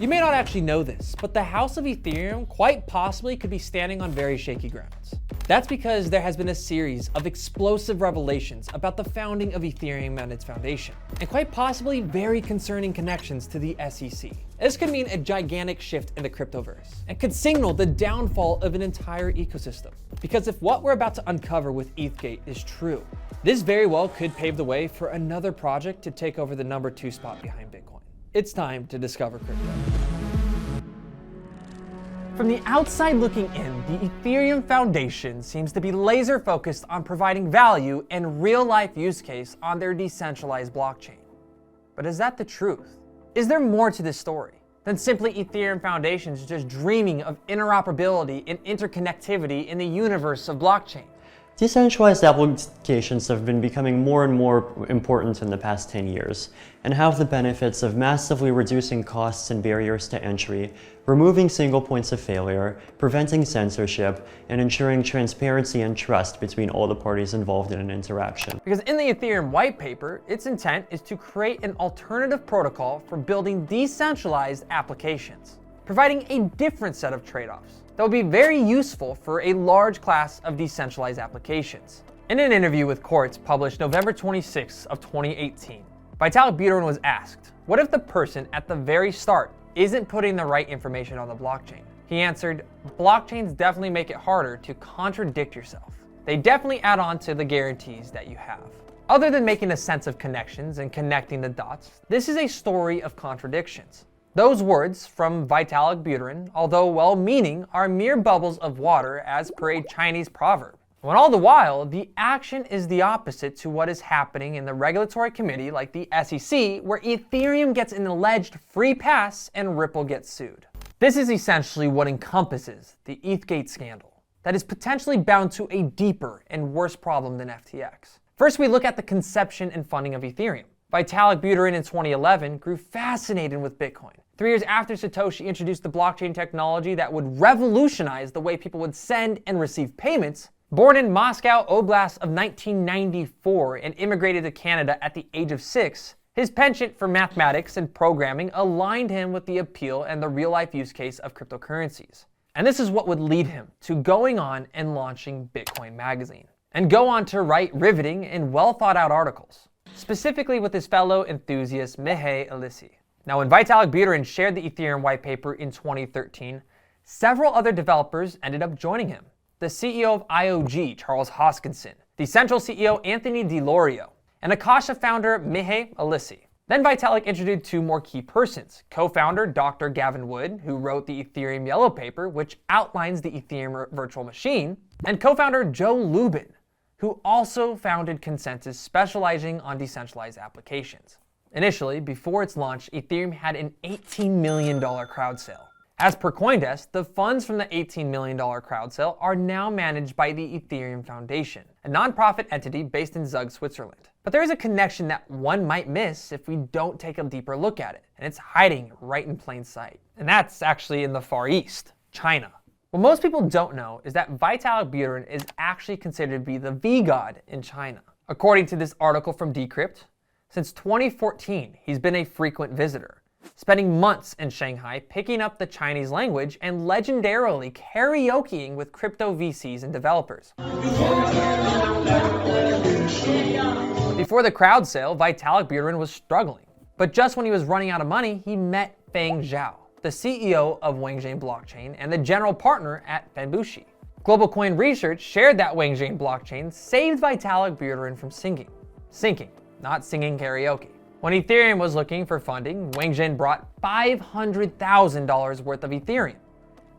You may not actually know this, but the house of Ethereum quite possibly could be standing on very shaky grounds. That's because there has been a series of explosive revelations about the founding of Ethereum and its foundation, and quite possibly very concerning connections to the SEC. This could mean a gigantic shift in the cryptoverse, and could signal the downfall of an entire ecosystem. Because if what we're about to uncover with ETHGate is true, this very well could pave the way for another project to take over the number 2 spot behind Bitcoin. It's time to discover crypto. From the outside looking in, the Ethereum Foundation seems to be laser focused on providing value and real-life use case on their decentralized blockchain. But is that the truth? Is there more to this story than simply Ethereum Foundations just dreaming of interoperability and interconnectivity in the universe of blockchain? Decentralized applications have been becoming more and more important in the past 10 years, and have the benefits of massively reducing costs and barriers to entry, removing single points of failure, preventing censorship, and ensuring transparency and trust between all the parties involved in an interaction. Because in the Ethereum white paper, its intent is to create an alternative protocol for building decentralized applications, providing a different set of trade-offs that will be very useful for a large class of decentralized applications. In an interview with Quartz published November 26 of 2018, Vitalik Buterin was asked, what if the person at the very start isn't putting the right information on the blockchain? He answered, blockchains definitely make it harder to contradict yourself. They definitely add on to the guarantees that you have. Other than making a sense of connections and connecting the dots, this is a story of contradictions. Those words from Vitalik Buterin, although well-meaning, are mere bubbles of water as per a Chinese proverb. When all the while, the action is the opposite to what is happening in the regulatory committee like the SEC, where Ethereum gets an alleged free pass and Ripple gets sued. This is essentially what encompasses the ETHGate scandal that is potentially bound to a deeper and worse problem than FTX. First, we look at the conception and funding of Ethereum. Vitalik Buterin in 2011 grew fascinated with Bitcoin. 3 years after Satoshi introduced the blockchain technology that would revolutionize the way people would send and receive payments, born in Moscow Oblast of 1994 and immigrated to Canada at the age of 6, his penchant for mathematics and programming aligned him with the appeal and the real-life use case of cryptocurrencies. And this is what would lead him to going on and launching Bitcoin Magazine, and go on to write riveting and well-thought-out articles, specifically with his fellow enthusiast Mihaly Alisi. Now, when Vitalik Buterin shared the Ethereum white paper in 2013, several other developers ended up joining him. The CEO of IOG, Charles Hoskinson, the Central CEO, Anthony DiLorio, and Akasha founder Mihaly Alisi. Then Vitalik introduced 2 more key persons, co-founder Dr. Gavin Wood, who wrote the Ethereum yellow paper, which outlines the Ethereum virtual machine, and co-founder Joe Lubin, who also founded Consensus, specializing on decentralized applications. Initially, before its launch, Ethereum had an $18 million crowd sale. As per CoinDesk, the funds from the $18 million crowd sale are now managed by the Ethereum Foundation, a nonprofit entity based in Zug, Switzerland. But there is a connection that one might miss if we don't take a deeper look at it, and it's hiding right in plain sight. And that's actually in the Far East, China. What most people don't know is that Vitalik Buterin is actually considered to be the V-God in China. According to this article from Decrypt, since 2014, he's been a frequent visitor, spending months in Shanghai picking up the Chinese language and legendarily karaokeing with crypto VCs and developers. Before the crowd sale, Vitalik Buterin was struggling. But just when he was running out of money, he met Feng Zhao, the CEO of Wangjing Blockchain and the general partner at Fenbushi. Global Coin Research shared that Wangjing Blockchain saved Vitalik Buterin from sinking, not singing karaoke. When Ethereum was looking for funding, Wangjing brought $500,000 worth of Ethereum,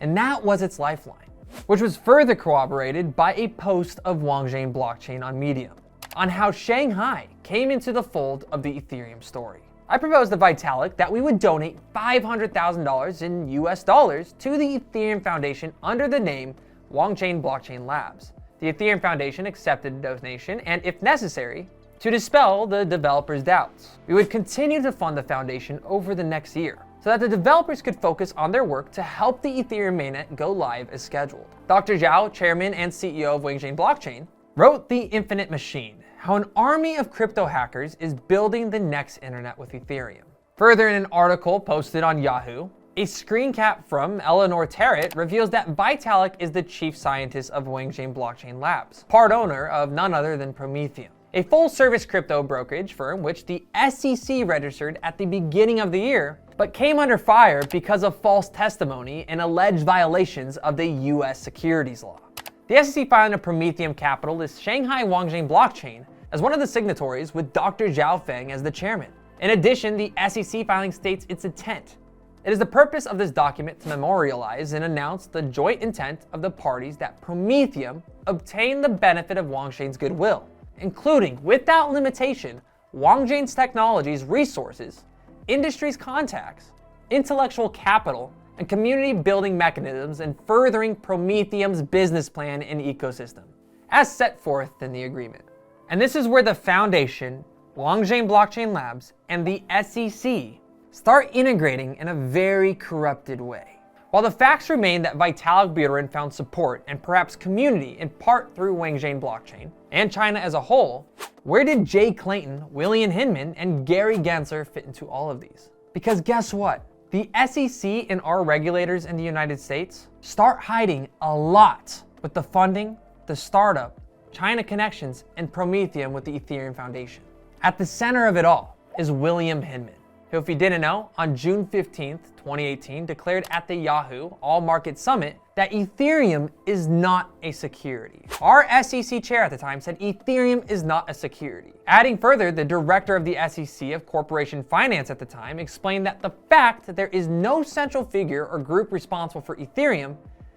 and that was its lifeline, which was further corroborated by a post of Wangjing Blockchain on Medium, on how Shanghai came into the fold of the Ethereum story. I proposed to Vitalik that we would donate $500,000 in US dollars to the Ethereum Foundation under the name Wangjing Blockchain Labs. The Ethereum Foundation accepted the donation, and if necessary, to dispel the developers' doubts, we would continue to fund the foundation over the next year, so that the developers could focus on their work to help the Ethereum mainnet go live as scheduled. Dr. Zhao, chairman and CEO of Wangjing Blockchain, wrote The Infinite Machine, how an army of crypto hackers is building the next internet with Ethereum. Further, in an article posted on Yahoo, A screen cap from Eleanor Terrett reveals that Vitalik is the chief scientist of Wangjing Blockchain Labs, part owner of none other than Prometheum, a full-service crypto brokerage firm which the SEC registered at the beginning of the year, but came under fire because of false testimony and alleged violations of the US securities law. The SEC filing of Prometheum Capital is Shanghai Wangjing Blockchain as one of the signatories, with Dr. Zhao Feng as the chairman. In addition, the SEC filing states its intent. It is the purpose of this document to memorialize and announce the joint intent of the parties that Prometheum obtain the benefit of Wangjing's goodwill, including, without limitation, Wangjing's technologies, resources, industry's contacts, intellectual capital, and community building mechanisms in furthering Prometheum's business plan and ecosystem, as set forth in the agreement. And this is where the Foundation, Wangjing Blockchain Labs, and the SEC start integrating in a very corrupted way. While the facts remain that Vitalik Buterin found support and perhaps community in part through Wangjing Blockchain and China as a whole, where did Jay Clayton, William Hinman, and Gary Gensler fit into all of these? Because guess what? The SEC and our regulators in the United States start hiding a lot with the funding, the startup, China connections, and Prometheum with the Ethereum Foundation. At the center of it all is William Hinman, who, if you didn't know, on June 15th, 2018, declared at the Yahoo All Market Summit that Ethereum is not a security. Our SEC chair at the time said Ethereum is not a security. Adding further, the director of the SEC of Corporation Finance at the time explained that the fact that there is no central figure or group responsible for Ethereum,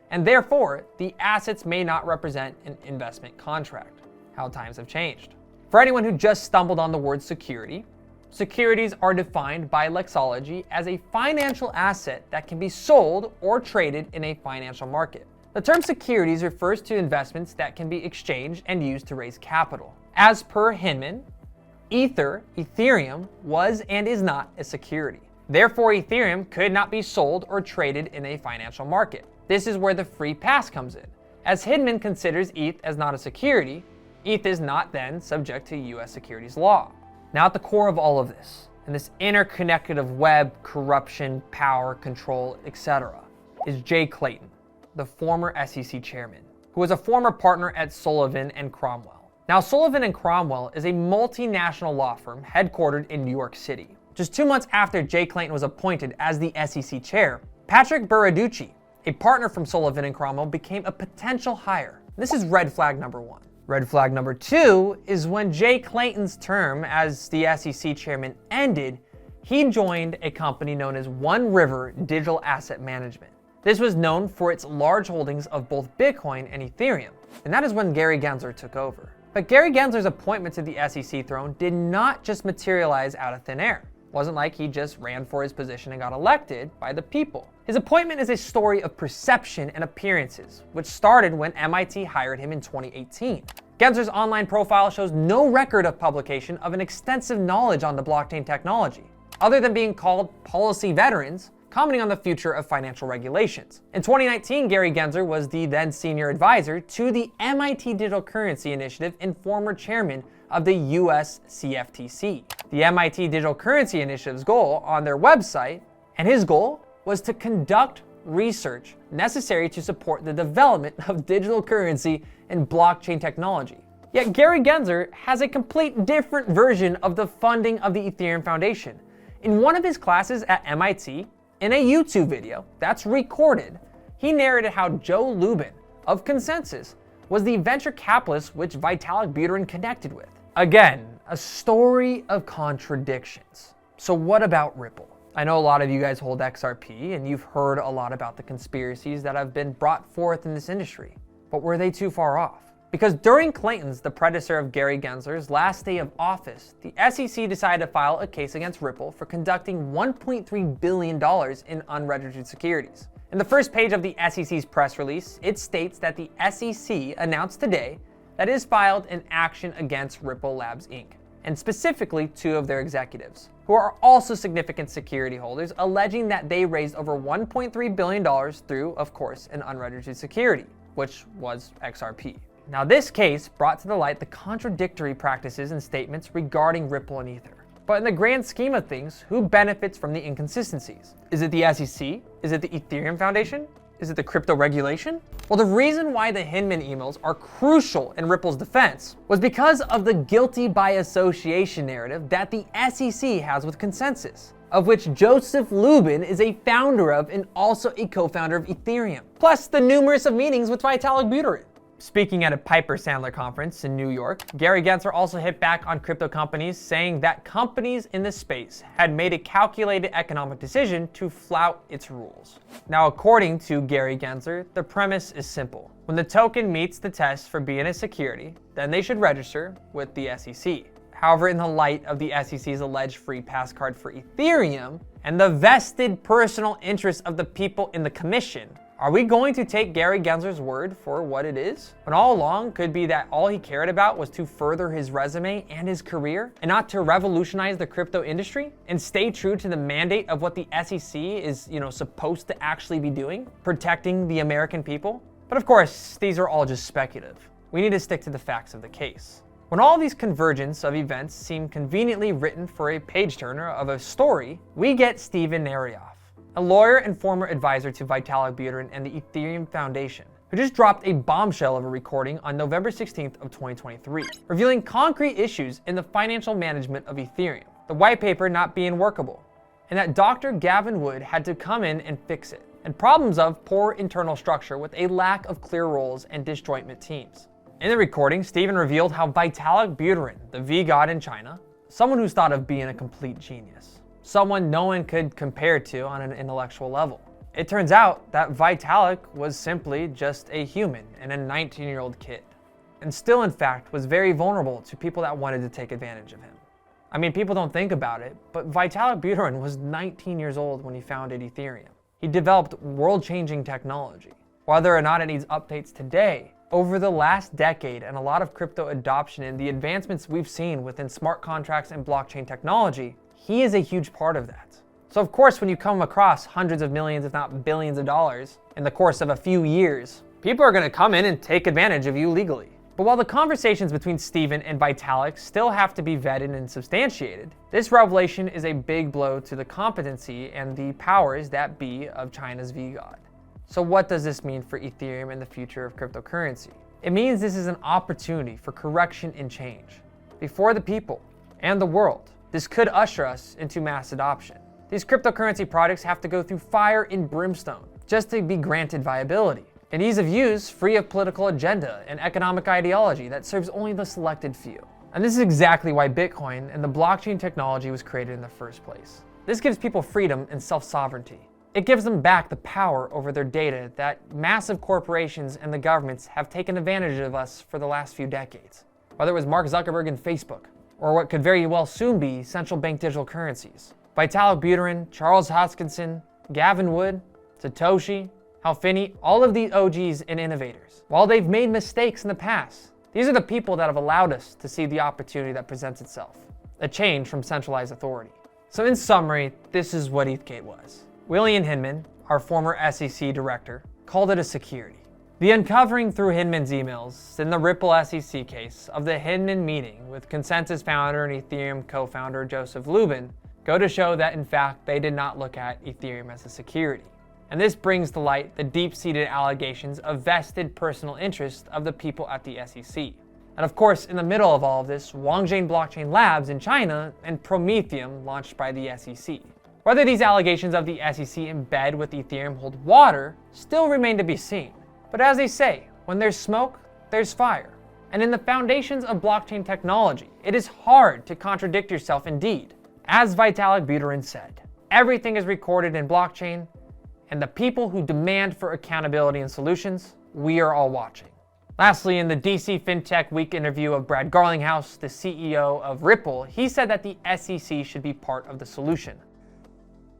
and therefore the assets may not represent an investment contract. How times have changed. For anyone who just stumbled on the word security, securities are defined by Lexology as a financial asset that can be sold or traded in a financial market. The term securities refers to investments that can be exchanged and used to raise capital. As per Hinman, Ethereum was and is not a security. Therefore, Ethereum could not be sold or traded in a financial market. This is where the free pass comes in. As Hinman considers ETH as not a security, ETH is not then subject to US securities law. Now, at the core of all of this, and this interconnected of web, corruption, power, control, etc., is Jay Clayton, the former SEC chairman, who was a former partner at Sullivan and Cromwell. Now, Sullivan and Cromwell is a multinational law firm headquartered in New York City. Just 2 months after Jay Clayton was appointed as the SEC chair, Patrick Baraducci, a partner from Sullivan and Cromwell, became a potential hire. This is red flag number 1. Red flag number 2 is when Jay Clayton's term as the SEC chairman ended, he joined a company known as One River Digital Asset Management. This was known for its large holdings of both Bitcoin and Ethereum, and that is when Gary Gensler took over. But Gary Gensler's appointment to the SEC throne did not just materialize out of thin air. It wasn't like he just ran for his position and got elected by the people. His appointment is a story of perception and appearances, which started when MIT hired him in 2018. Gensler's online profile shows no record of publication of an extensive knowledge on the blockchain technology, other than being called policy veterans, commenting on the future of financial regulations. In 2019, Gary Gensler was the then senior advisor to the MIT Digital Currency Initiative and former chairman of the US CFTC. The MIT Digital Currency Initiative's goal on their website, and his goal, was to conduct research necessary to support the development of digital currency and blockchain technology. Yet Gary Gensler has a complete different version of the funding of the Ethereum Foundation. In one of his classes at MIT, in a YouTube video that's recorded, he narrated how Joe Lubin of Consensus was the venture capitalist which Vitalik Buterin connected with. Again, a story of contradictions. So what about Ripple? I know a lot of you guys hold XRP and you've heard a lot about the conspiracies that have been brought forth in this industry. But were they too far off? Because during Clayton's, the predecessor of Gary Gensler's, last day of office, the SEC decided to file a case against Ripple for conducting $1.3 billion in unregistered securities. In the first page of the SEC's press release, it states that the SEC announced today that it has filed an action against Ripple Labs Inc., and specifically 2 of their executives, who are also significant security holders, alleging that they raised over $1.3 billion through, of course, an unregistered security, which was XRP. Now, this case brought to the light the contradictory practices and statements regarding Ripple and Ether. But in the grand scheme of things, who benefits from the inconsistencies? Is it the SEC? Is it the Ethereum Foundation? Is it the crypto regulation? Well, the reason why the Hinman emails are crucial in Ripple's defense was because of the guilty by association narrative that the SEC has with Consensus, of which Joseph Lubin is a founder of and also a co-founder of Ethereum, plus the numerous of meetings with Vitalik Buterin. Speaking at a Piper Sandler conference in New York, Gary Gensler also hit back on crypto companies, saying that companies in this space had made a calculated economic decision to flout its rules. Now, according to Gary Gensler, the premise is simple. When the token meets the test for being a security, then they should register with the SEC. However, in the light of the SEC's alleged free pass card for Ethereum and the vested personal interest of the people in the commission, are we going to take Gary Gensler's word for what it is? When all along could be that all he cared about was to further his resume and his career and not to revolutionize the crypto industry and stay true to the mandate of what the SEC is, supposed to actually be doing, protecting the American people? But of course, these are all just speculative. We need to stick to the facts of the case. When all these convergence of events seem conveniently written for a page-turner of a story, we get Steven Neyaroff, a lawyer and former advisor to Vitalik Buterin and the Ethereum Foundation, who just dropped a bombshell of a recording on November 16th of 2023, revealing concrete issues in the financial management of Ethereum, the white paper not being workable, and that Dr. Gavin Wood had to come in and fix it, and problems of poor internal structure with a lack of clear roles and disjointment teams. In the recording, Steven revealed how Vitalik Buterin, the V-god in China, someone who's thought of being a complete genius, someone no one could compare to on an intellectual level. It turns out that Vitalik was simply just a human and a 19-year-old kid, and still in fact was very vulnerable to people that wanted to take advantage of him. I mean, people don't think about it, but Vitalik Buterin was 19 years old when he founded Ethereum. He developed world-changing technology. Whether or not it needs updates today, over the last decade and a lot of crypto adoption and the advancements we've seen within smart contracts and blockchain technology, he is a huge part of that. So of course, when you come across hundreds of millions, if not billions of dollars in the course of a few years, people are gonna come in and take advantage of you legally. But while the conversations between Steven and Vitalik still have to be vetted and substantiated, this revelation is a big blow to the competency and the powers that be of China's V-god. So what does this mean for Ethereum and the future of cryptocurrency? It means this is an opportunity for correction and change before the people and the world. This could usher us into mass adoption. These cryptocurrency products have to go through fire and brimstone just to be granted viability. And ease of use, free of political agenda and economic ideology that serves only the selected few. And this is exactly why Bitcoin and the blockchain technology was created in the first place. This gives people freedom and self-sovereignty. It gives them back the power over their data that massive corporations and the governments have taken advantage of us for the last few decades. Whether it was Mark Zuckerberg and Facebook, or what could very well soon be central bank digital currencies. Vitalik Buterin, Charles Hoskinson, Gavin Wood, Satoshi, Hal Finney, all of these OGs and innovators. While they've made mistakes in the past, these are the people that have allowed us to see the opportunity that presents itself, a change from centralized authority. So in summary, this is what ETHGate was. William Hinman, our former SEC director, called it a security. The uncovering through Hinman's emails in the Ripple SEC case of the Hinman meeting with Consensus founder and Ethereum co-founder Joseph Lubin go to show that in fact they did not look at Ethereum as a security. And this brings to light the deep-seated allegations of vested personal interest of the people at the SEC. And of course, in the middle of all of this, Wangjane Blockchain Labs in China and Prometheum launched by the SEC. Whether these allegations of the SEC embed with Ethereum hold water still remain to be seen. But as they say, when there's smoke, there's fire. And in the foundations of blockchain technology, it is hard to contradict yourself indeed. As Vitalik Buterin said, everything is recorded in blockchain, and the people who demand for accountability and solutions, we are all watching. Lastly, in the DC FinTech Week interview of Brad Garlinghouse, the CEO of Ripple, he said that the SEC should be part of the solution.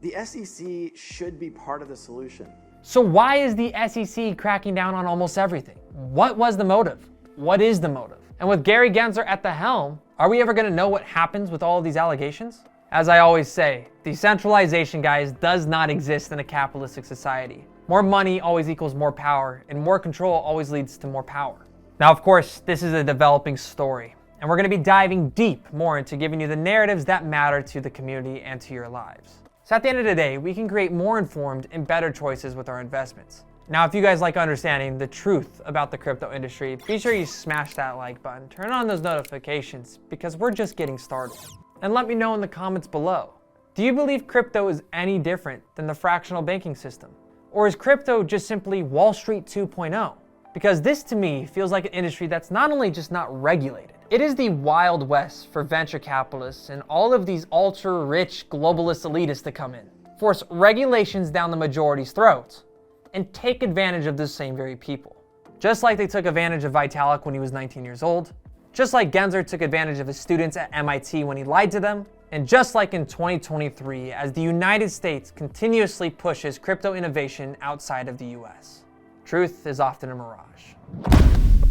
The SEC should be part of the solution. So why is the SEC cracking down on almost everything? What was the motive? What is the motive? And with Gary Gensler at the helm, are we ever going to know what happens with all of these allegations? As I always say, decentralization, guys, does not exist in a capitalistic society. More money always equals more power, and more control always leads to more power. Now, of course, this is a developing story. And we're going to be diving deep more into giving you the narratives that matter to the community and to your lives. So at the end of the day, we can create more informed and better choices with our investments. Now, if you guys like understanding the truth about the crypto industry, be sure you smash that like button, turn on those notifications, because we're just getting started. And let me know in the comments below. Do you believe crypto is any different than the fractional banking system? Or is crypto just simply Wall Street 2.0? Because this to me feels like an industry that's not only just not regulated, it is the Wild West for venture capitalists and all of these ultra-rich globalist elitists to come in, force regulations down the majority's throats, and take advantage of those same very people. Just like they took advantage of Vitalik when he was 19 years old, just like Gensler took advantage of his students at MIT when he lied to them, and just like in 2023 as the United States continuously pushes crypto innovation outside of the US. Truth is often a mirage.